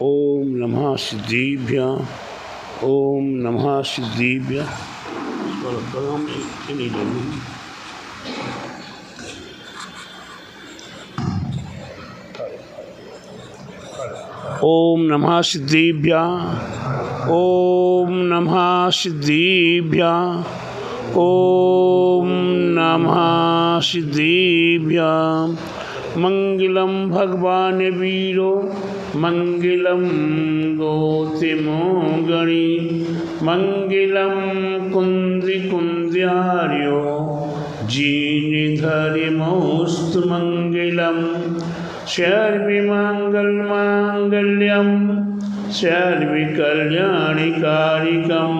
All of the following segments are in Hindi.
ओम नमः सिद्धिभ्य। ओम नमः सिद्धिभ्य। ओम नमः सिद्धिभ्य। ओम नमः सिद्धिभ्य। ओम नमः सिद्धिभ्य। मंगलम भगवान वीरो मंगलम गौतमो गणी मंगलम कुंद्रि कुंद्यार्यो जीनिधरिमोस्तु मंगलम सर्वमंगल मांगल्यम सर्वकल्याणकारिकम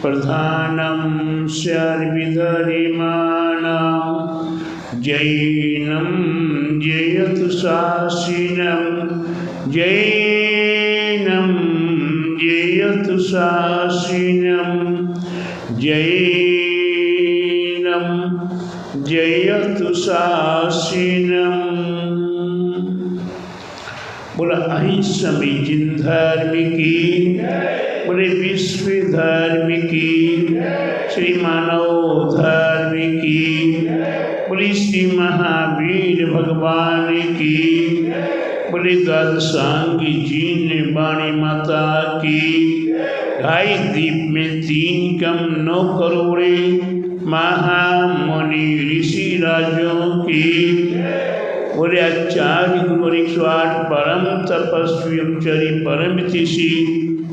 प्रधानम सर्वधर्माणां जैनं जयतु शासिनं जैनं जयतु शासिनं जैनं जयतु शासिनं। बोला अहिंसमीजिन धर्म की, बोले विश्व धर्म की, श्री मानव धर्म की, बोले श्री महावीर भगवान की, बोले द्वादशांगी जीन वाणी माता की। ढाई दीप में 3 कम 9 करोड़े महामुनि ऋषि राजों की। बोले आचार्य गुरु 108 परम तपस्वी उपचरी परम ऋषि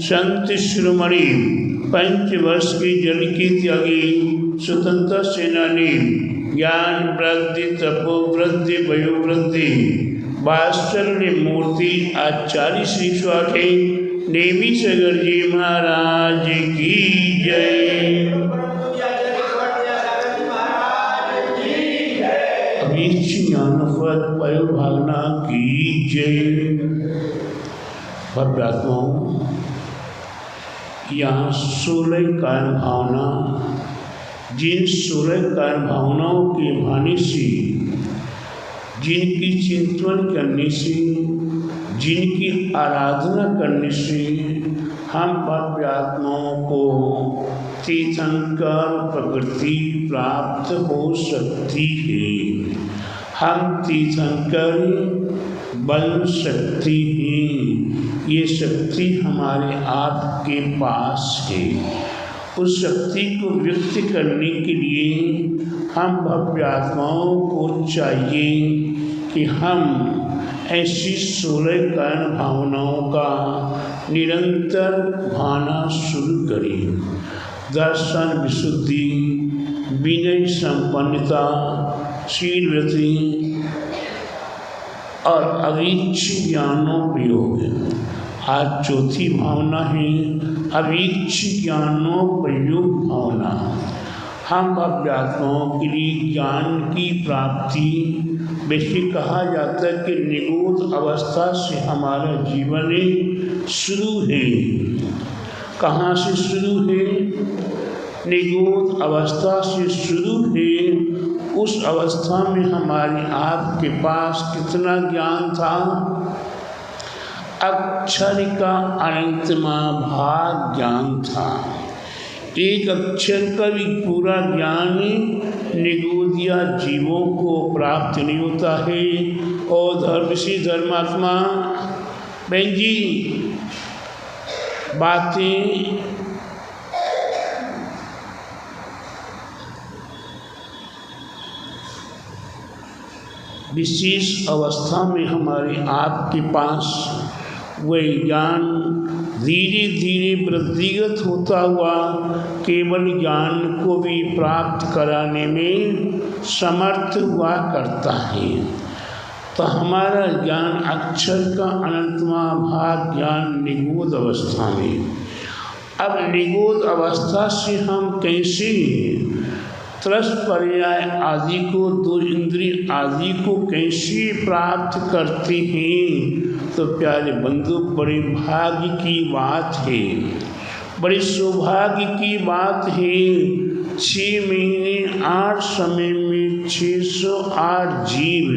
संत शिरोमणि 5 वर्ष की जल की त्यागी स्वतंत्र सेनानी ज्ञान वृद्धि तपो वृद्धि वयो वृद्धि वात्सल्य मूर्ति आचार्य श्री स्वामी नेमी सगर जी महाराज की जय। ज्ञानवत वायु भावना की जय। भव्यात्माओं, यहाँ 16 कारण भावना, जिन 16 कारण भावनाओं के भाने से, जिनकी चिंतन करने से, जिनकी आराधना करने से हम भव्यात्माओं को तीर्थंकर प्रकृति प्राप्त हो सकती है। हम तीर्थंकर बन सकती हैं। ये शक्ति हमारे आप के पास है। उस शक्ति को व्यक्त करने के लिए हम भव्यात्माओं को चाहिए कि हम ऐसी 16 कारण भावनाओं का निरंतर भाना शुरू करें। दर्शन विशुद्धि, विनय संपन्नता, शीलवृत्ति और अवीक्षित ज्ञानोपयोग। आज चौथी भावना है अवीक्षित ज्ञानोपयोग भावना। हम भव्यात्माओं के लिए ज्ञान की प्राप्ति, वैसे कहा जाता है कि निगूढ़ अवस्था से हमारा जीवन शुरू है। कहाँ से शुरू है? निगूढ़ अवस्था से शुरू है। उस अवस्था में हमारे आपके पास कितना ज्ञान था? अक्षर का अनंतमा भाग ज्ञान था। एक अक्षर का भी पूरा ज्ञान निगूढ़ जीवों को प्राप्त नहीं होता है। और धर्म से धर्मात्मा बहन जी बातें विशेष अवस्था में हमारे आपके पास वही ज्ञान धीरे धीरे वृद्धिगत होता हुआ केवल ज्ञान को भी प्राप्त कराने में समर्थ हुआ करता है। तो हमारा ज्ञान अक्षर का अनंतमा भाग ज्ञान निगूढ़ अवस्था में। अब निगूढ़ अवस्था से हम कैसे त्रस पर्याय आदि को, 2 इंद्रिय आदि को कैसे प्राप्त करते हैं? तो प्यारे बंधु, बड़े भाग्य की बात है, बड़े सौभाग्य की बात है। 6 महीने 8 समय में 608 जीव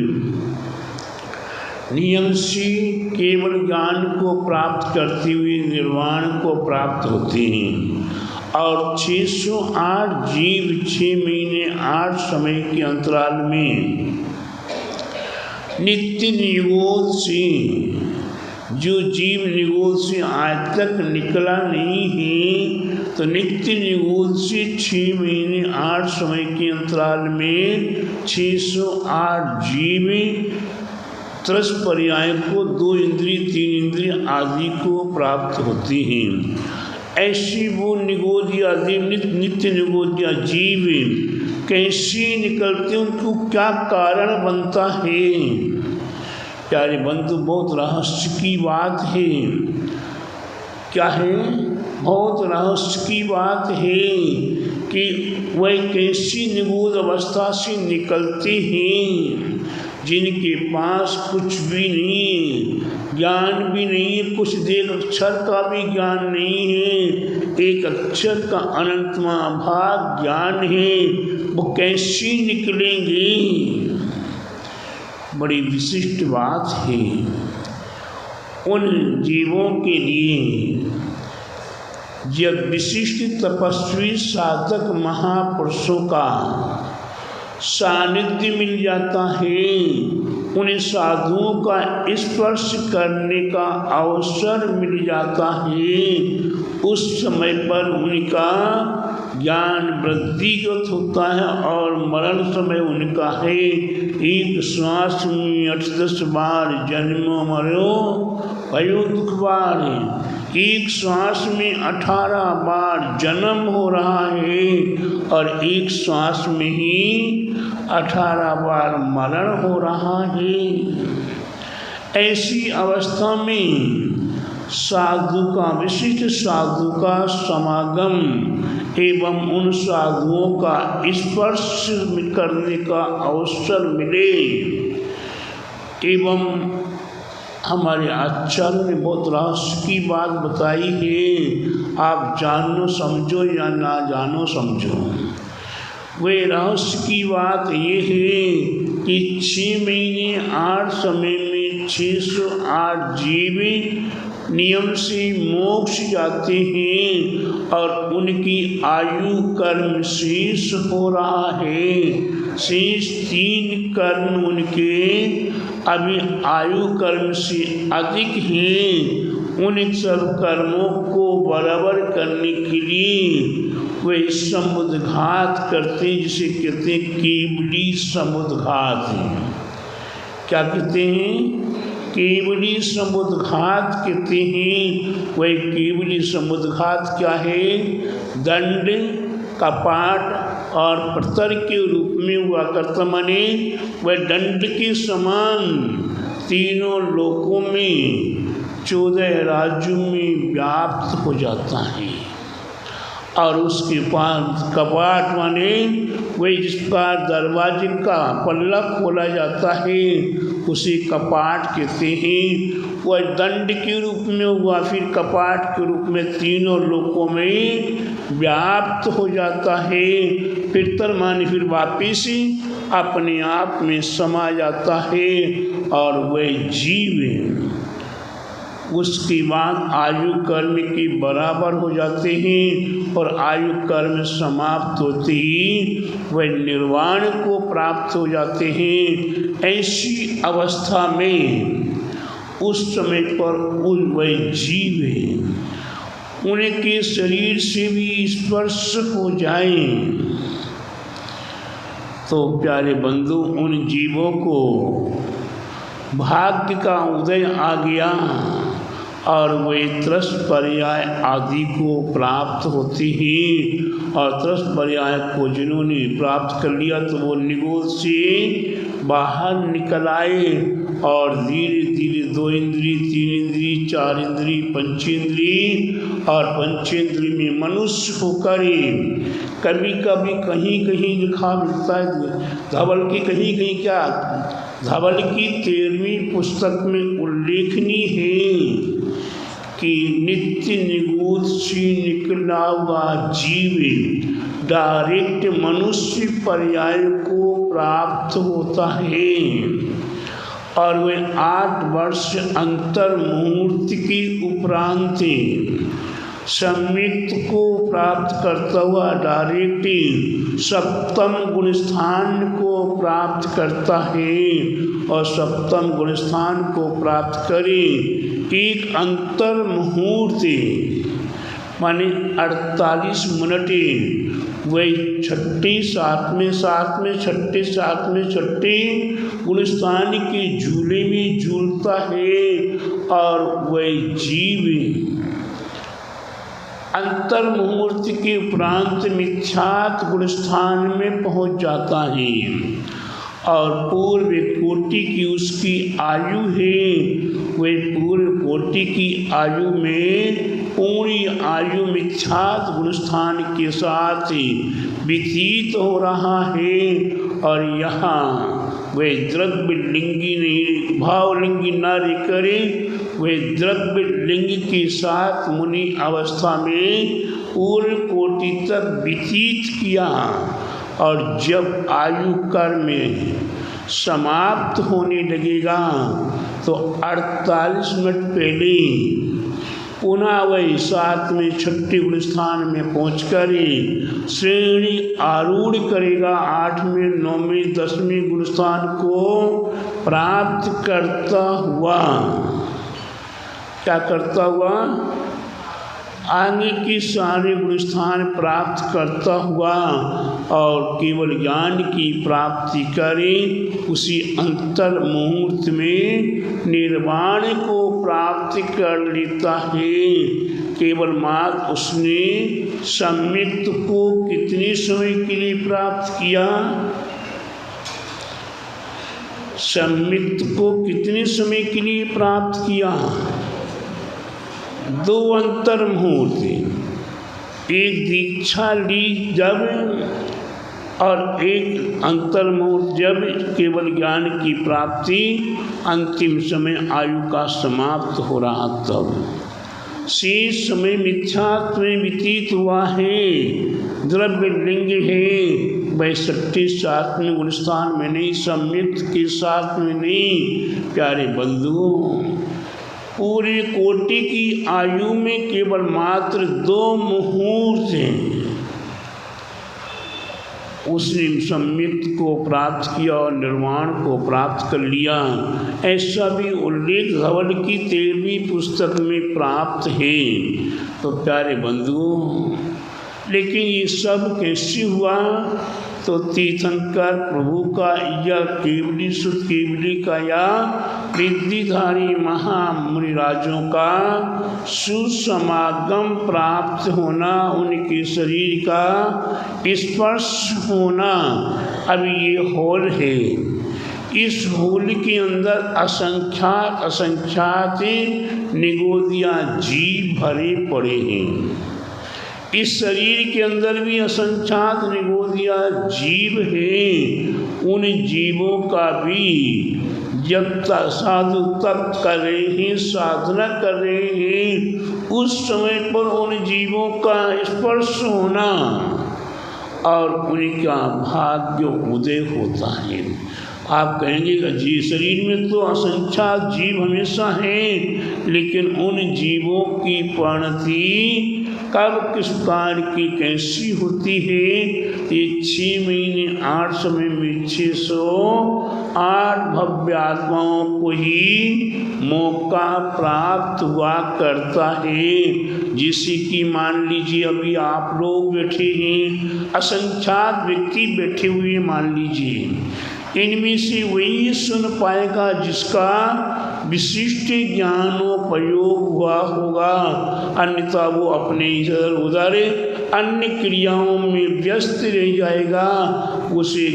नियम से केवल ज्ञान को प्राप्त करते हुए निर्वाण को प्राप्त होते हैं। और 608 जीव 6 महीने 8 समय के अंतराल में नित्य निगोद से, जो जीव निगोद से आज तक निकला नहीं है, तो नित्य निगोद से 6 महीने 8 समय के अंतराल में 608 जीव त्रस पर्याय को 2 इंद्रिय 3 इंद्रिय आदि को प्राप्त होती हैं। ऐसी वो निगोदिया जीव, नित्य निगोदिया जीव कैसे निकलते, उनको क्या कारण बनता है। प्यारे बंधु, बहुत रहस्य की बात है। क्या है? बहुत रहस्य की बात है कि वह कैसी निगूढ़ अवस्था से निकलते हैं जिनके पास कुछ भी नहीं, ज्ञान भी नहीं, कुछ देर अक्षर का भी ज्ञान नहीं है, एक अक्षर का अनंतमा भाग ज्ञान है। वो कैसी निकलेंगे? बड़ी विशिष्ट बात है। उन जीवों के लिए जब विशिष्ट तपस्वी साधक महापुरुषों का सानिध्य मिल जाता है, उन्हें साधुओं का स्पर्श करने का अवसर मिल जाता है, उस समय पर उनका ज्ञान वृद्धिगत होता है और मरण समय उनका है एक श्वास में 8-10 बार जन्मो मरो भयो दुख बार। एक श्वास में 18 बार जन्म हो रहा है और एक श्वास में ही 18 बार मरण हो रहा है। ऐसी अवस्था में साधु का, विशिष्ट साधु का समागम एवं उन साधुओं का स्पर्श करने का अवसर मिले, एवं हमारे आचार्य ने बहुत रहस्य की बात बताई है। आप जानो समझो या ना जानो समझो, वे रहस्य की बात ये है कि 6 महीने 8 समय में 608 जीव नियम से मोक्ष जाते हैं और उनकी आयु कर्म शेष हो रहा है। शेष 3 कर्म उनके अभी आयु कर्म से अधिक हैं। उन सब कर्मों को बराबर करने के लिए वे समुद्घात करते हैं, जिसे कहते हैं केवली समुद्घात। क्या कहते हैं? केवली समुद्घात कहते हैं। वह केवली समुद्घात क्या है? दंड, कपाट और प्रतर के रूप में हुआ करता, माने वह दंड के समान तीनों लोकों में 14 राज्यों में व्याप्त हो जाता है। और उसके बाद कपाट माने वही जिसका दरवाजे का पल्ला खोला जाता है उसे कपाट कहते हैं। वह दंड के रूप में हुआ, फिर कपाट के रूप में तीनों लोकों में व्याप्त हो जाता है। फिर माने फिर वापिस अपने आप में समा जाता है और वह जीव उसके बाद आयु कर्म के बराबर हो जाते हैं और आयु कर्म समाप्त होते ही वह निर्वाण को प्राप्त हो जाते हैं। ऐसी अवस्था में उस समय पर वह जीव है, उनके शरीर से भी स्पर्श हो जाए तो प्यारे बंधु, उन जीवों को भाग्य का उदय आ गया और वे त्रस पर्याय आदि को प्राप्त होती ही। और त्रस पर्याय को जिन्होंने प्राप्त कर लिया तो वो निगोद से बाहर निकल आए और धीरे धीरे 2 इंद्री 3 इंद्री 4 इंद्री पंचेंद्री और पंचेंद्री में मनुष्य होकर कभी कभी कहीं कहीं लिखा मिलता है, धवल की कहीं कहीं क्या, धवल की 13वीं पुस्तक में उल्लेखनीय है कि नित्य निगूढ़ से निकला हुआ जीव डायरेक्ट मनुष्य पर्याय को प्राप्त होता है। और वे 8 वर्ष अंतर मुहूर्त की उपरांत सम्यक्त को प्राप्त करता हुआ डायरेक्ट सप्तम गुण स्थान को प्राप्त करता है। और सप्तम गुण स्थान को प्राप्त करे एक अंतर मुहूर्त माने 48 मिनट वही छठे छठे गुण स्थान के झूले में झूलता है और वही जीव अंतर मुहूर्त के उपरांत मिथ्यात गुण स्थान में पहुंच जाता है। और पूर्व कोटि की उसकी आयु है, वह पूर्व कोटि की आयु में पूरी आयु मिथ्यात गुण स्थान के साथ व्यतीत हो रहा है। और यहाँ वे द्रव्य लिंगी नहीं भावलिंगी न करे, वे द्रव्य लिंग के साथ मुनि अवस्था में पूर्व कोटि तक व्यतीत किया। और जब आयु कर्म में समाप्त होने लगेगा तो 48 मिनट पहले पुनः वही 7वें छठे गुण स्थान में पहुंचकर श्रेणी आरूढ़ करेगा। 8वें 9वें 10वें गुण स्थान को प्राप्त करता हुआ क्या करता हुआ आगे की सारे गुण स्थान प्राप्त करता हुआ और केवल ज्ञान की प्राप्ति करे। उसी अंतर मुहूर्त में निर्वाण को प्राप्त कर लेता है। केवल मात्र उसने सम्यक्त को कितने समय के लिए प्राप्त किया, सम्यक्त को कितने समय के लिए प्राप्त किया, 2 अंतर मुहूर्त, एक दीक्षा ली जब और एक अंतर मुहूर्त जब केवल ज्ञान की प्राप्ति अंतिम समय आयु का समाप्त हो रहा तब शेष समय मिथ्यात्व में व्यतीत हुआ है। द्रव्य लिंग है वह 67वें गुण स्थान में नहीं, सम्यक्त के साथ में नहीं। प्यारे बंधुओं, पूरी कोटि की आयु में केवल मात्र 2 मुहूर्त हैं। उसने सम्यक्त को प्राप्त किया और निर्वाण को प्राप्त कर लिया। ऐसा भी उल्लेख धवल की 13वीं पुस्तक में प्राप्त है। तो प्यारे बंधुओं, लेकिन ये सब कैसे हुआ? तो तीर्थंकर प्रभु का या केवली सुत केवली का या रिद्धिधारी महामुनिराजों का सुसमागम प्राप्त होना, उनके शरीर का स्पर्श होना। अब ये हॉल है, इस हॉल के अंदर असंख्यात निगोदिया जीव भरे पड़े हैं। इस शरीर के अंदर भी असंख्यात निगोदिया जीव हैं। उन जीवों का भी जब तक साधु तप कर रहे हैं, साधना कर रहे हैं, उस समय पर उन जीवों का स्पर्श होना और उनका भाग्य उदय होता है। आप कहेंगे जी शरीर में तो असंख्यात जीव हमेशा हैं, लेकिन उन जीवों की परिणति कब किस प्रकार की कैसी होती है? ये 6 महीने 8 समय में 608 भव्य आत्माओं को ही मौका प्राप्त हुआ करता है। जिसे कि मान लीजिए अभी आप लोग बैठे हैं, असंख्यात व्यक्ति बैठे हुए मान लीजिए, इनमें से वही सुन पाएगा जिसका विशिष्ट ज्ञानोपयोग हुआ होगा, अन्यथा वो अपने इधर उधर अन्य क्रियाओं में व्यस्त रह जाएगा। उसे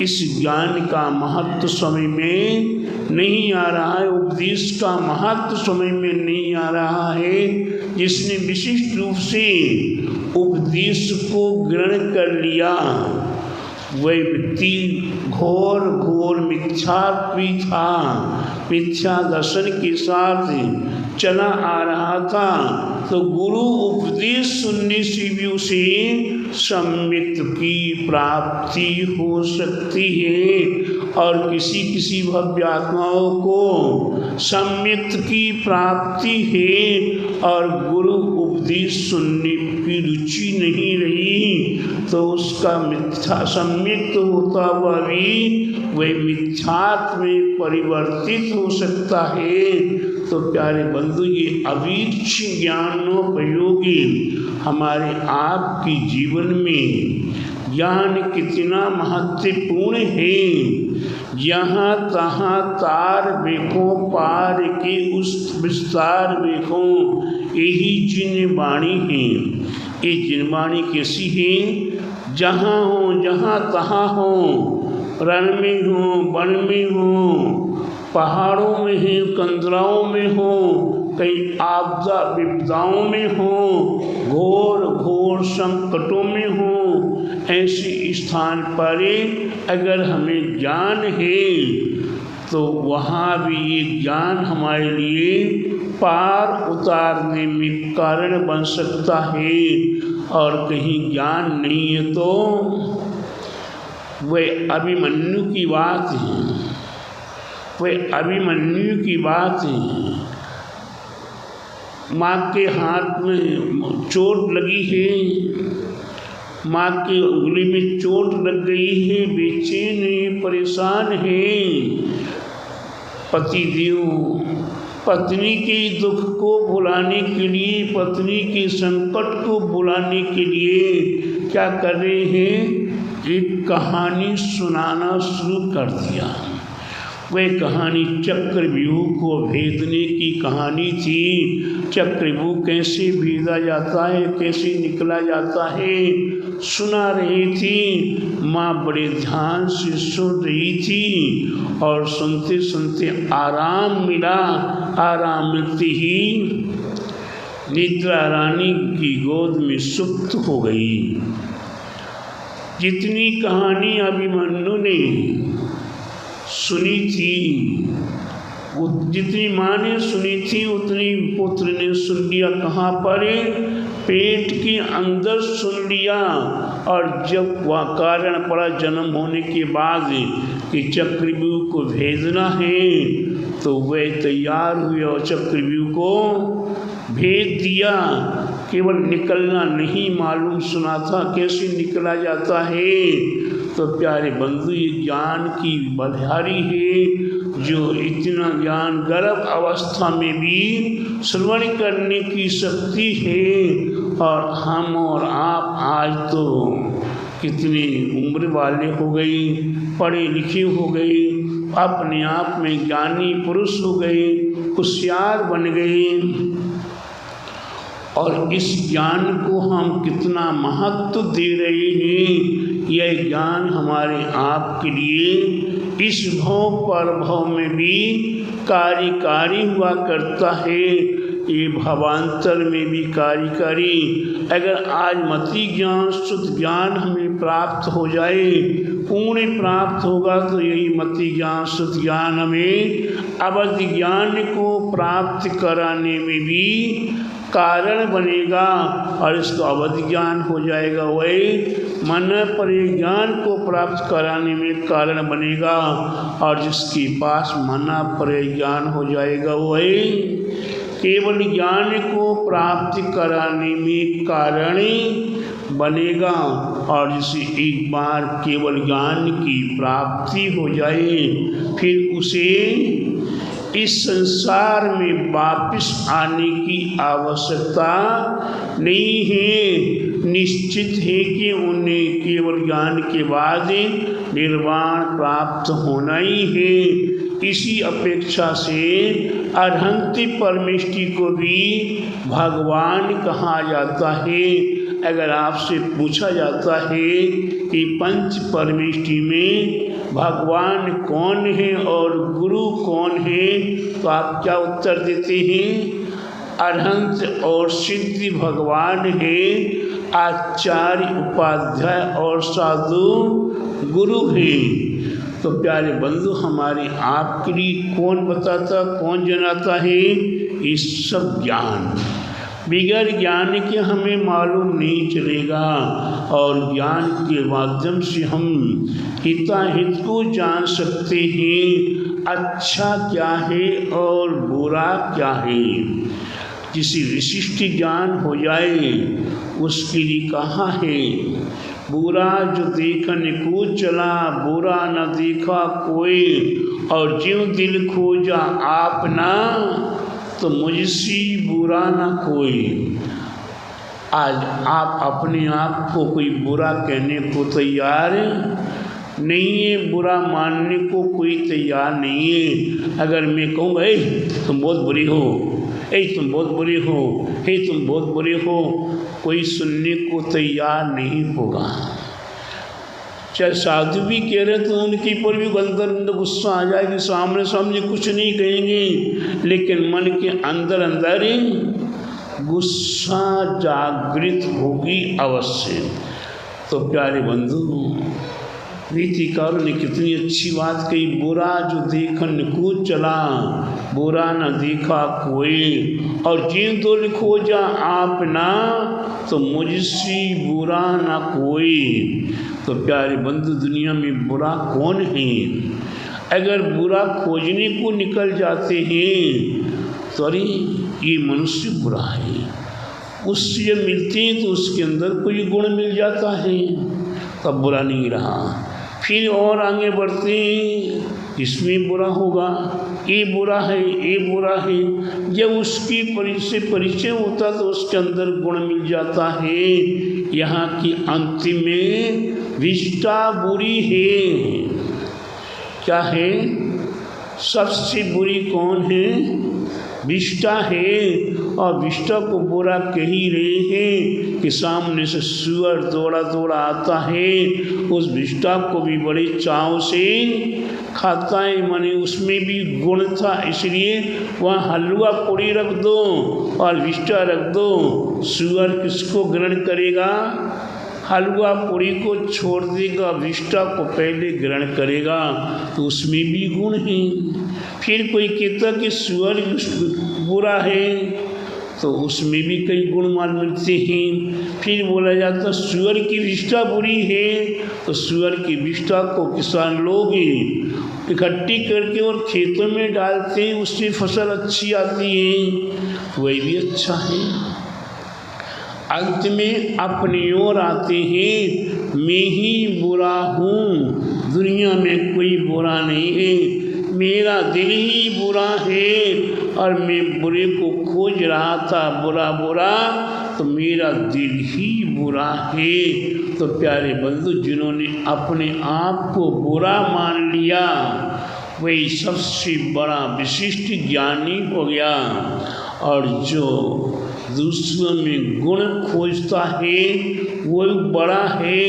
इस ज्ञान का महत्व समय में नहीं आ रहा है, उपदेश का महत्व समय में नहीं आ रहा है। जिसने विशिष्ट रूप से उपदेश को ग्रहण कर लिया वह व्यक्ति घोर मिथ्यात्वी था, मिथ्या दर्शन के साथ चला आ रहा था। तो गुरु उपदेश सुनने से भी उसे सम्यक्त की प्राप्ति हो सकती है। और किसी किसी भव्य आत्माओं को सम्यक्त की प्राप्ति है और गुरु उपदेश सुनने की रुचि नहीं रही तो उसका मिथ्या सम्यक्त होता हुआ भी वह मिथ्यात्व में परिवर्तित हो सकता है। तो प्यारे बंधु, ये अवीक्ष ज्ञानोपयोगी हमारे आपके जीवन में ज्ञान कितना महत्वपूर्ण है। यहाँ तहाँ तार देखो पार के उस विस्तार देखो, यही जिन वाणी है। ये जिन वाणी कैसी है? जहाँ हो जहाँ तहाँ हो, रण में हो वन में हो, पहाड़ों में है कंदराओं में हो, कई आपदा विपदाओं में हो, घोर घोर संकटों में हो, ऐसे स्थान पर अगर हमें ज्ञान है तो वहाँ भी ये ज्ञान हमारे लिए पार उतारने में कारण बन सकता है। और कहीं ज्ञान नहीं है तो वह अभिमन्यु की बात है, वह अभिमन्यु की बात है। माँ के हाथ में चोट लगी है, माँ के उंगली में चोट लग गई है, बेचैन है, परेशान है। पतिदेव पत्नी के दुख को भुलाने के लिए, पत्नी के संकट को भुलाने के लिए क्या कर रहे हैं? एक कहानी सुनाना शुरू कर दिया। वह कहानी चक्रव्यूह को भेदने की कहानी थी। चक्रव्यूह कैसे भेदा जाता है, कैसे निकला जाता है, सुना रही थी। माँ बड़े ध्यान से सुन रही थी और सुनते सुनते आराम मिला। आराम मिलते ही निद्रा रानी की गोद में सुप्त हो गई। जितनी कहानी अभिमन्यु ने सुनी थी, जितनी माँ ने सुनी थी उतनी पुत्र ने सुन लिया। कहाँ पर? पेट के अंदर सुन लिया। और जब वह कारण पड़ा जन्म होने के बाद कि चक्रव्यूह को भेजना है तो वह तैयार हुए और चक्रव्यूह को भेज दिया। केवल निकलना नहीं मालूम सुना था कैसे निकला जाता है। तो प्यारे बंधु, ये ज्ञान की बलिहारी है जो इतना ज्ञान गर्भ अवस्था में भी श्रवण करने की शक्ति है। और हम और आप आज तो कितनी उम्र वाले हो गई, पढ़े लिखे हो गए, अपने आप में ज्ञानी पुरुष हो गए, होशियार बन गए और इस ज्ञान को हम कितना महत्व दे रहे हैं। यह ज्ञान हमारे आप के लिए इस भव पर भव में भी कार्यकारी हुआ करता है। ये भवांतर में भी कार्यकारी। अगर आज मति ज्ञान शुद्ध ज्ञान हमें प्राप्त हो जाए, पूर्ण प्राप्त होगा तो यही मति ज्ञान शुद्ध ज्ञान हमें अवधि ज्ञान को प्राप्त कराने में भी कारण बनेगा। और इसको अवधि ज्ञान हो जाएगा, वही मन परिज्ञान को प्राप्त कराने में कारण बनेगा। और जिसके पास मना परिज्ञान हो जाएगा वही केवल ज्ञान को प्राप्त कराने में कारण बनेगा। और जिसे एक बार केवल ज्ञान की प्राप्ति हो जाए फिर उसे इस संसार में वापस आने की आवश्यकता नहीं है। निश्चित है कि उन्हें केवल ज्ञान के बाद निर्वाण प्राप्त होना ही है। इसी अपेक्षा से अरहंति परमेष्टि को भी भगवान कहा जाता है। अगर आपसे पूछा जाता है कि पंच परमेष्टि में भगवान कौन है और गुरु कौन है, तो आप क्या उत्तर देते हैं? अरहंत और सिद्धि भगवान है, आचार्य उपाध्याय और साधु गुरु है। तो प्यारे बंधु, हमारे आपके लिए कौन बताता, कौन जनाता है? ये सब ज्ञान बिगैर ज्ञान के हमें मालूम नहीं चलेगा, और ज्ञान के माध्यम से हम हिताहित को जान सकते हैं, अच्छा क्या है और बुरा क्या है। जिसे विशिष्ट ज्ञान हो जाए उसके लिए कहा है, बुरा जो देखने को चला बुरा न देखा कोई, और ज्यों दिल खोजा आपना तो मुझसे बुरा न कोई। आज आप अपने आप को कोई बुरा कहने को तैयार नहीं है, बुरा मानने को कोई तैयार नहीं है। अगर मैं कहूँगा तुम बहुत बुरी हो, तुम बहुत बुरी हो, तुम बहुत बुरे हो, कोई सुनने को तैयार नहीं होगा। चाहे साधु भी कह रहे तो उनके पर भी अंदर गुस्सा आ जाएगी, सामने सामने कुछ नहीं कहेंगे, लेकिन मन के अंदर अंदर गुस्सा जागृत होगी अवश्य। तो प्यारे बंधु, नीतिकारों ने कितनी अच्छी बात कही, बुरा जो देखन को चला बुरा न देखा कोई, और जिन दिल खोजा आपना तो मुझसे बुरा न कोई। तो प्यारे बंधु, दुनिया में बुरा कौन है? अगर बुरा खोजने को निकल जाते हैं तो अरे ये मनुष्य बुरा है, उससे जब मिलते हैं तो उसके अंदर कोई गुण मिल जाता है, तब बुरा नहीं रहा। फिर और आगे बढ़ते हैं, इसमें बुरा होगा, ये बुरा है, ये बुरा है। जब उसकी परिचय होता तो उसके अंदर गुण मिल जाता है। यहाँ की अंतिम में विष्टा बुरी है। क्या है? सबसे बुरी कौन है? विष्टा है। और विष्टा को बुरा कह ही रहे हैं कि सामने से सुअर दौड़ा दौड़ा आता है, उस विष्टा को भी बड़े चाव से खाता है। माने उसमें भी गुण था, इसलिए वहाँ हलवा पूड़ी रख दो और विष्टा रख दो। सुअर किसको ग्रहण करेगा? हलवा पूड़ी को छोड़ देगा, विष्टा को पहले ग्रहण करेगा। तो उसमें भी गुण है। फिर कोई कहता कि सुअर बुरा है, तो उसमें भी कई गुण मान मिलते हैं। फिर बोला जाता सुअर की विष्टा बुरी है, तो सुअर की विष्टा को किसान लोग इकट्ठी करके और खेतों में डालते हैं, उससे फसल अच्छी आती है, वही भी अच्छा है। अंत में अपनी ओर आते हैं, मैं ही बुरा हूँ, दुनिया में कोई बुरा नहीं है, मेरा दिल ही बुरा है और मैं बुरे को खोज रहा था, बुरा बुरा, तो मेरा दिल ही बुरा है। तो प्यारे बंधु, जिन्होंने अपने आप को बुरा मान लिया वही सबसे बड़ा विशिष्ट ज्ञानी हो गया। और जो दूसरों में गुण खोजता है वो बड़ा है,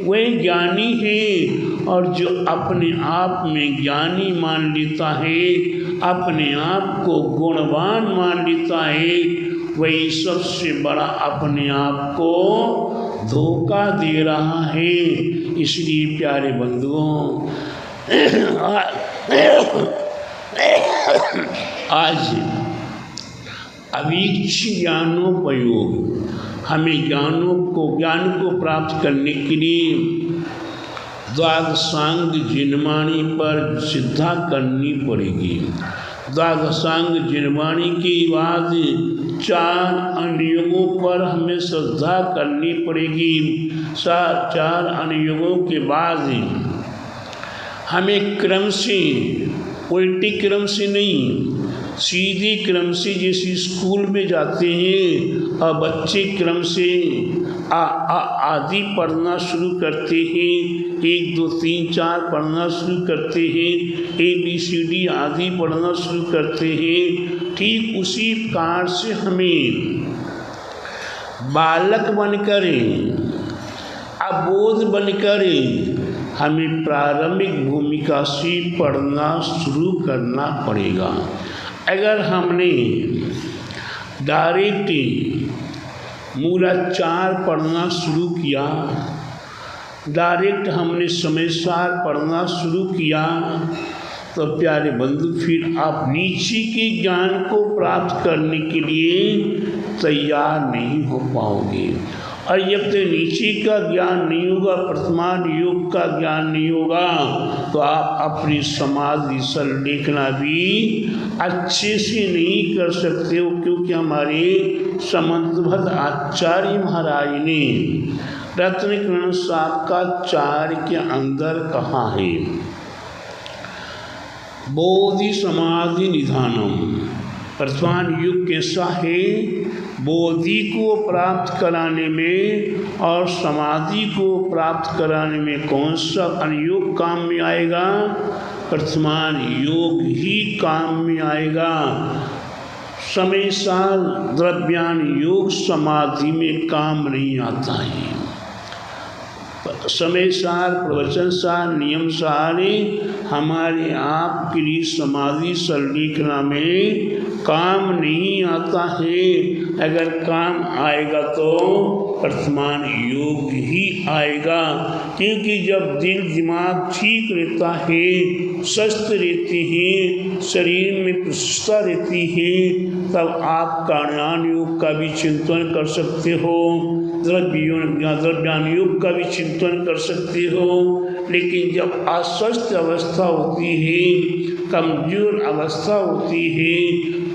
वही ज्ञानी है। और जो अपने आप में ज्ञानी मान लेता है, अपने आप को गुणवान मान लेता है, वही सबसे बड़ा अपने आप को धोखा दे रहा है। इसलिए प्यारे बंधुओं, आज अवीक्ष ज्ञानोपयोग, हमें ज्ञान को प्राप्त करने के लिए द्वादशांग जिनवाणी पर श्रद्धा करनी पड़ेगी। द्वादशांग जिनवाणी के बाद 4 अनुयोगों पर हमें श्रद्धा करनी पड़ेगी। 4 अनुयोगों के बाद हमें क्रम से, उल्टी क्रम से नहीं, सीधी क्रम से, जैसे स्कूल में जाते हैं और बच्चे क्रम से आदि पढ़ना शुरू करते हैं, 1 2 3 4 पढ़ना शुरू करते हैं, ABCD आदि पढ़ना शुरू करते हैं। ठीक उसी प्रकार से हमें बालक बनकर, अबोध बनकर हमें प्रारंभिक भूमिका से पढ़ना शुरू करना पड़ेगा। अगर हमने डायरेक्ट मूलाचार पढ़ना शुरू किया, डायरेक्ट हमने समयसार पढ़ना शुरू किया, तो प्यारे बंधु फिर आप नीचे के ज्ञान को प्राप्त करने के लिए तैयार नहीं हो पाओगे। और जब तक नीचे का ज्ञान नहीं होगा, वर्तमान योग का ज्ञान नहीं होगा, तो आप अपनी समाधि संलेखना भी अच्छे से नहीं कर सकते हो। क्योंकि हमारे समंतभद्र आचार्य महाराज ने रत्नकर्ण साक्षात्कार के अंदर कहा है, बोधि समाधि निधानम। वर्तमान युग कैसा है, बोधि को प्राप्त कराने में और समाधि को प्राप्त कराने में कौन सा अनुयोग काम में आएगा? वर्तमान योग ही काम में आएगा। समय सार द्रव्यान योग समाधि में काम नहीं आता है। समय सार, प्रवचन सार, नियम सारे हमारे आप के लिए समाधि संलेखना में काम नहीं आता है। अगर काम आएगा तो वर्तमान योग ही आएगा। क्योंकि जब दिल दिमाग ठीक रहता है, स्वस्थ रहते हैं, शरीर में प्रसन्नता रहती है, तब आप ज्ञान योग का भी चिंतन कर सकते हो, द्रव्यान योग का भी चिंतन कर सकते हो। लेकिन जब अस्वस्थ अवस्था होती है, कमजोर अवस्था होती है,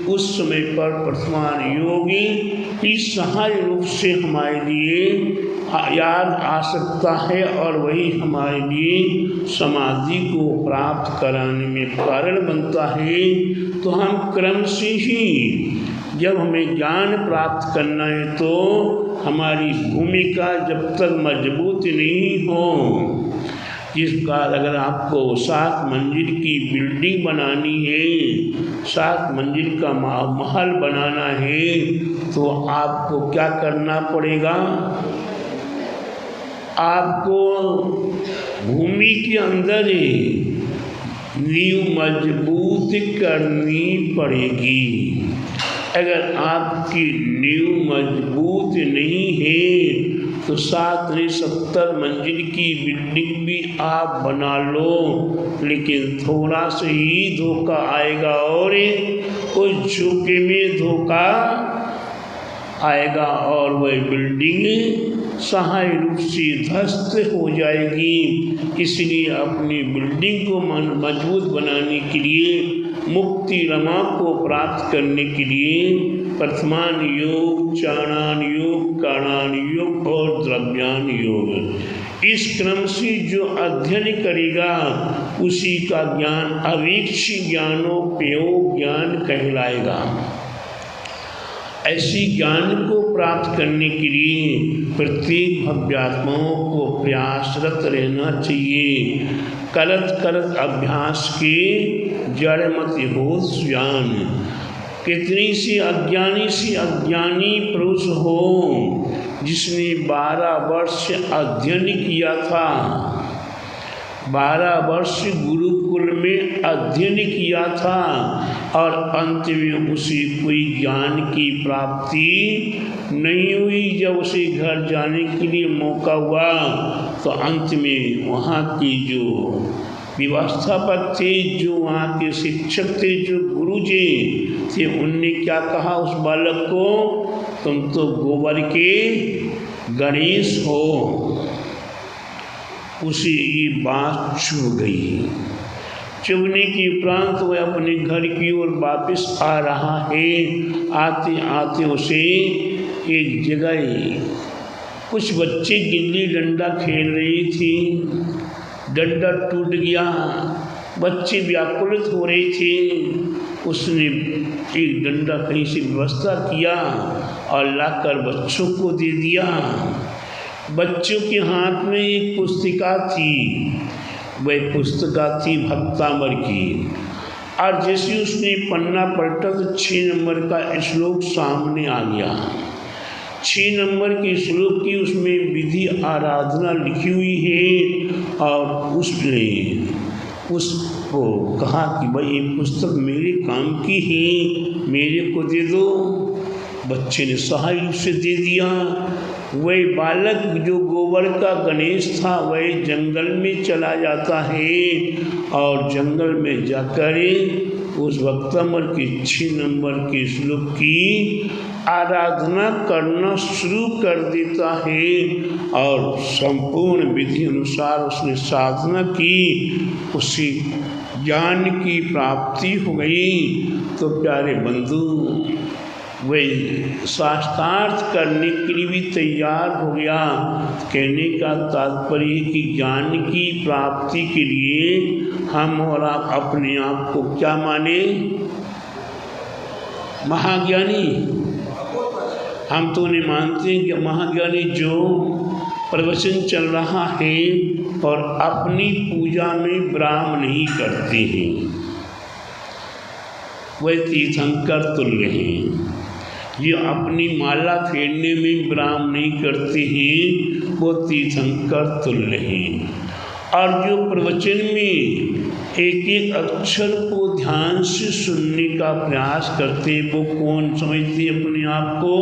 उस समय पर वर्तमान योगी इस सहाय रूप से हमारे लिए याद आ सकता है और वही हमारे लिए समाधि को प्राप्त कराने में कारण बनता है। तो हम क्रम से ही जब हमें ज्ञान प्राप्त करना है तो हमारी भूमिका जब तक मजबूत नहीं हो, जिस प्रकार अगर आपको 7 मंजिल की बिल्डिंग बनानी है, 7 मंजिल का महल बनाना है, तो आपको क्या करना पड़ेगा? आपको भूमि के अंदर नींव मजबूत करनी पड़ेगी। अगर आपकी नींव मजबूत नहीं है तो 7 नहीं 70 मंजिल की बिल्डिंग भी आप बना लो, लेकिन थोड़ा सा ही धोखा आएगा और उस झोंके में धोखा आएगा और वह बिल्डिंग सहाय रूप से ध्वस्त हो जाएगी। इसलिए अपनी बिल्डिंग को मजबूत बनाने के लिए, मुक्ति रमा को प्राप्त करने के लिए वर्तमान योग, चाणान योग, काणान योग और द्रव्यान योग, इस क्रम से जो अध्ययन करेगा उसी का ज्ञान अवीक्ष ज्ञानोपयोग ज्ञान कहलाएगा। ऐसी ज्ञान को प्राप्त करने के लिए प्रत्येक भव्यात्माओं को प्रयासरत रहना चाहिए। करत करत अभ्यास के जड़ मत हो ज्ञान। कितनी सी अज्ञानी पुरुष हो जिसने 12 वर्ष अध्ययन किया था, 12 वर्ष गुरुकुल में अध्ययन किया था और अंत में उसे कोई ज्ञान की प्राप्ति नहीं हुई। जब उसे घर जाने के लिए मौका हुआ तो अंत में वहाँ की जो व्यवस्थापक थे, जो वहाँ के शिक्षक थे, जो गुरुजी थे, उनने क्या कहा उस बालक को, तुम तो गोबर के गणेश हो। उसे ये बात चुभ गई। चुभने के उपरांत वह अपने घर की ओर वापस आ रहा है। आते आते उसे एक जगह कुछ बच्चे गिल्ली डंडा खेल रही थी, डंडा टूट गया, बच्चे व्याकुलित हो रहे थे। उसने एक डंडा कहीं से व्यवस्था किया और लाकर बच्चों को दे दिया। बच्चों के हाथ में एक पुस्तिका थी, वह पुस्तिका थी भक्तामर की। और जैसे उसने पन्ना पलटा तो 6 नंबर का श्लोक सामने आ गया। 6 नंबर के श्लोक की उसमें विधि आराधना लिखी हुई है और उसने उसको कहा कि भाई ये पुस्तक मेरे काम की है, मेरे को दे दो। बच्चे ने सहाय रूप से दे दिया। वही बालक जो गोबर का गणेश था वही जंगल में चला जाता है और जंगल में जाकर उस भक्तमल की 6 नंबर के श्लोक की आराधना करना शुरू कर देता है और संपूर्ण विधि अनुसार उसने साधना की, उसी ज्ञान की प्राप्ति हो गई। तो प्यारे बंधु वही शास्त्रार्थ करने के लिए भी तैयार हो गया। कहने का तात्पर्य कि ज्ञान की प्राप्ति के लिए हम और आप अपने आप को क्या माने? महाज्ञानी। हम तो उन्हें मानते हैं कि महाज्ञानी जो प्रवचन चल रहा है और अपनी पूजा में विराम नहीं करते हैं वह तीर्थंकर तुल्य हैं। ये अपनी माला फेरने में विराम नहीं करते हैं वो तीर्थंकर तुल्य हैं। और जो प्रवचन में एक एक अक्षर को ध्यान से सुनने का प्रयास करते वो कौन समझते अपने आप को?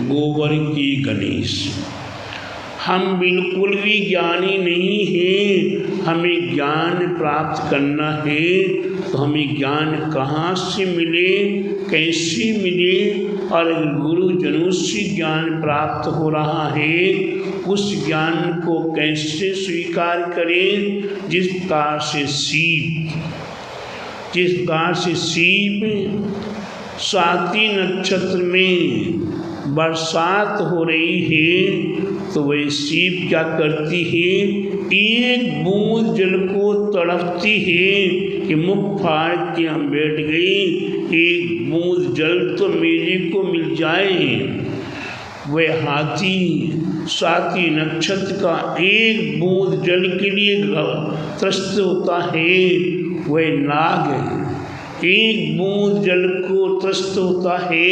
गोबर की गणेश। हम बिल्कुल भी ज्ञानी नहीं हैं। हमें ज्ञान प्राप्त करना है तो हमें ज्ञान कहाँ से मिले, कैसे मिले? और गुरुजनों से ज्ञान प्राप्त हो रहा है उस ज्ञान को कैसे स्वीकार करें? जिस प्रकार से सीप स्वाति नक्षत्र में बरसात हो रही है तो वह सीप क्या करती है? एक बूंद जल को तड़पती है कि मुख फाड़ के हम बैठ गए, एक बूंद जल तो मेरे को मिल जाए। वह हाथी स्वाति नक्षत्र का एक बूंद जल के लिए त्रस्त होता है। वह नाग एक बूंद जल को त्रस्त होता है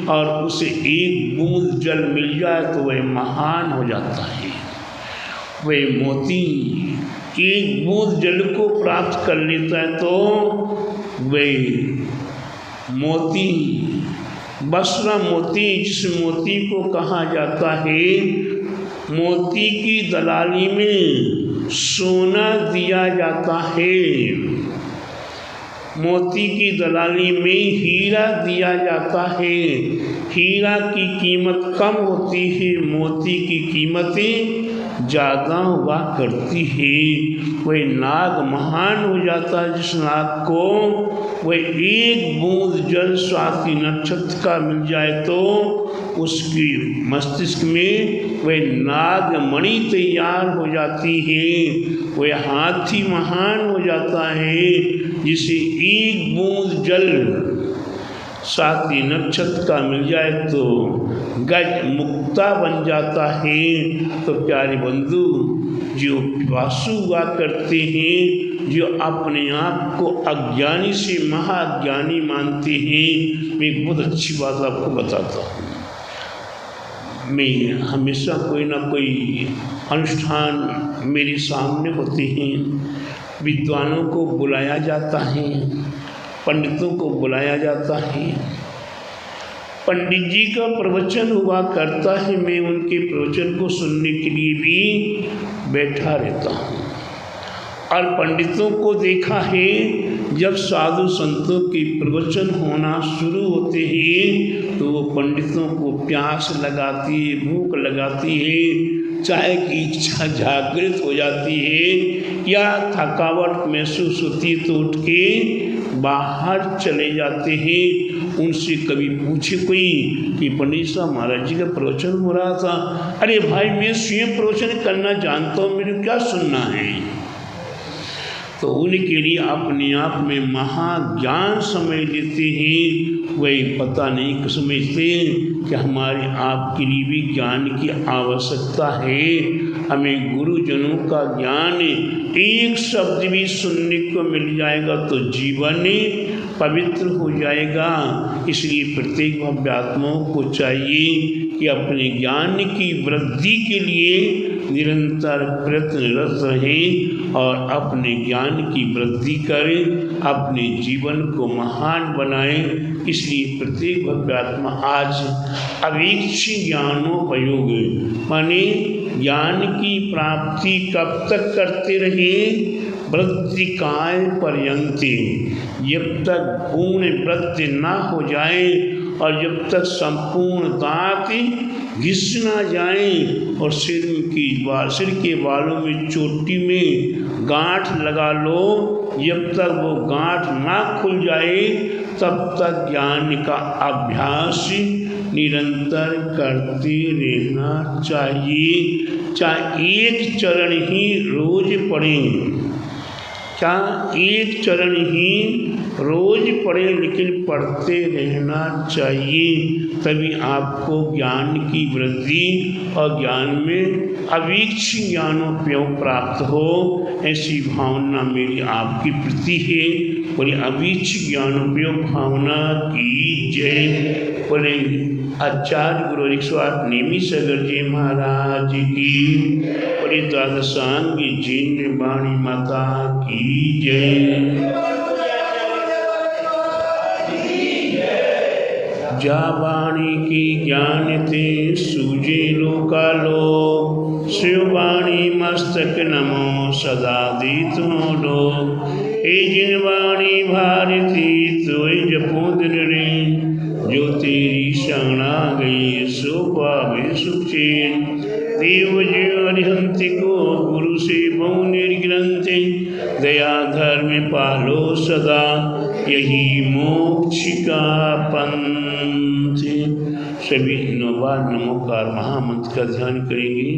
और उसे एक बूंद जल मिल जाए तो वह महान हो जाता है। वह मोती एक बूंद जल को प्राप्त कर लेता है तो वह मोती बसरा मोती, जिस मोती को कहा जाता है मोती की दलाली में सोना दिया जाता है, मोती की दलाली में हीरा दिया जाता है। हीरा की कीमत कम होती है, मोती की कीमतें ज़्यादा हुआ करती है। वह नाग महान हो जाता है जिस नाग को वह एक बूंद जल स्वाति नक्षत्र का मिल जाए तो उसकी मस्तिष्क में वह नागमणि तैयार हो जाती है। वह हाथी महान हो जाता है जिसे एक बूंद जल स्वाति नक्षत्र का मिल जाए तो गज मुक्ता बन जाता है। तो प्यारे बंधु जो पिपासु हुआ करते हैं, जो अपने आप को अज्ञानी से महाज्ञानी मानते हैं, मैं एक बहुत अच्छी बात आपको बताता हूँ। मैं हमेशा कोई ना कोई अनुष्ठान मेरे सामने होते हैं, विद्वानों को बुलाया जाता है, पंडितों को बुलाया जाता है, पंडित जी का प्रवचन हुआ करता है, मैं उनके प्रवचन को सुनने के लिए भी बैठा रहता हूँ। और पंडितों को देखा है जब साधु संतों के प्रवचन होना शुरू होते हैं तो वो पंडितों को प्यास लगाती है, भूख लगाती है, चाय की इच्छा जागृत हो जाती है या थकावट महसूस होती है तो उठ के बाहर चले जाते हैं। उनसे कभी पूछे कोई कि पंडित साहब महाराज जी का प्रवचन हो रहा था, अरे भाई मैं स्वयं प्रवचन करना जानता हूँ, मेरे क्या सुनना है। तो उनके लिए अपने आप में महाज्ञान समझ लेते हैं, वही पता नहीं समझते कि हमारे आपके लिए भी ज्ञान की आवश्यकता है। हमें गुरुजनों का ज्ञान एक शब्द भी सुनने को मिल जाएगा तो जीवन पवित्र हो जाएगा। इसलिए प्रत्येक भव्यात्माओं को चाहिए कि अपने ज्ञान की वृद्धि के लिए निरंतर प्रयत्नरत रहें और अपने ज्ञान की वृद्धि करें, अपने जीवन को महान बनाएं। इसलिए प्रत्येक भव्यात्मा आज अवेक्षी ज्ञानोपयोग माने ज्ञान की प्राप्ति कब तक करते रहें? वृत्तिकाल पर्यंते, जब तक पूर्ण वृत्ति न हो जाए और जब तक संपूर्ण दांत घिस ना जाए और सिर के बालों में चोटी में गांठ लगा लो, जब तक वो गांठ ना खुल जाए तब तक ज्ञान का अभ्यास निरंतर करते रहना चाहिए। चाहे एक चरण ही रोज पढ़ें, चाहे एक चरण ही रोज पढ़ें, लेकिन पढ़ते रहना चाहिए। तभी आपको ज्ञान की वृद्धि और ज्ञान में अवीक्षी ज्ञानोपयोग प्राप्त हो। ऐसी भावना मेरी आपकी प्रति है। बोले अवीक्षी ज्ञानोपयोग भावना की जय। बोले आचार्य गुरु 108 नेमी सगर जी महाराज की। बोले द्वादशांग जिन वाणी माता की जय। जा वाणी की ज्ञान ते सूजे लोकालो, शिववाणी मस्तक नमो सदा दीत लो। हे जिन वाणी भारती तोय जपो दिन रे, जो तेरी शरणा गई सो पावे सुख चैन। देव जीव अरिहंत को गुरु से बहु निर्ग्रंथ, दया धर्म पालो सदा यही मोक्ष का पंथ। सभी नौबार नमोकार महामंत्र का ध्यान करेंगे।